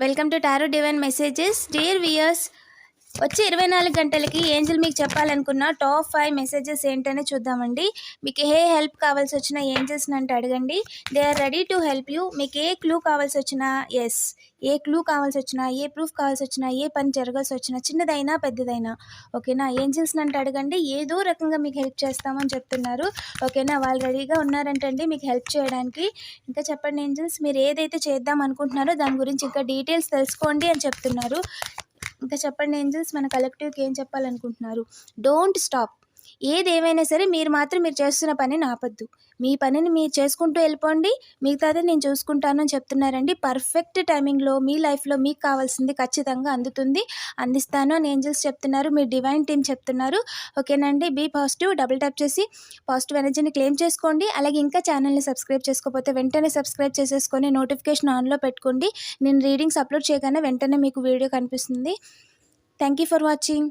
Welcome to tarot divine messages. Dear weirs, వచ్చే 24 గంటలకి Angel మీకు చెప్పాలనుకున్న టాప్ 5 మెసేజెస్ ఏంటనే చూద్దామండి. మీకు ఏ హెల్ప్ కావాల్సి వచ్చినా ఏంజల్స్ని అంటే అడగండి. They are ready to help you. మీకు ఏ క్లూ కావాల్సి వచ్చినా, ఏ క్లూ కావాల్సి వచ్చినా, ఏ ప్రూఫ్ కావాల్సి వచ్చినా, ఏ పని జరగాల్సి వచ్చినా, చిన్నదైనా పెద్దదైనా, ఓకేనా, ఏంజల్స్ని అంటే అడగండి. ఏదో రకంగా మీకు హెల్ప్ చేస్తామని చెప్తున్నారు. ఓకేనా, వాళ్ళు రెడీగా ఉన్నారంటండి మీకు హెల్ప్ చేయడానికి. ఇంకా చెప్పండి ఏంజల్స్, మీరు ఏదైతే చేద్దాం అనుకుంటున్నారో దాని గురించి ఇంకా డీటెయిల్స్ తెలుసుకోండి అని చెప్తున్నారు. ఇంకా చెప్పండి ఏంజల్స్, మన కలెక్టివ్కి ఏం చెప్పాలనుకుంటున్నారు. Don't stop. ఏదేమైనా సరే మీరు మాత్రం మీరు చేస్తున్న పనిని ఆపద్దు. మీ పనిని మీరు చేసుకుంటూ వెళ్ళిపోండి, మిగతాది నేను చూసుకుంటాను అని చెప్తున్నారండి. పర్ఫెక్ట్ టైమింగ్లో మీ లైఫ్లో మీకు కావాల్సింది ఖచ్చితంగా అందిస్తాను అని ఏంజల్స్ చెప్తున్నారు. మీ డివైన్ టీమ్ చెప్తున్నారు. ఓకేనండి, బీ పాజిటివ్. డబుల్ ట్యాప్ చేసి పాజిటివ్ ఎనర్జీని క్లెయిమ్ చేసుకోండి. అలాగే ఇంకా ఛానల్ని సబ్స్క్రైబ్ చేసుకోకపోతే వెంటనే సబ్స్క్రైబ్ చేసేసుకొని నోటిఫికేషన్ ఆన్లో పెట్టుకోండి. నేను రీడింగ్స్ అప్లోడ్ చేయగానే వెంటనే మీకు వీడియో కనిపిస్తుంది. Thank you for watching.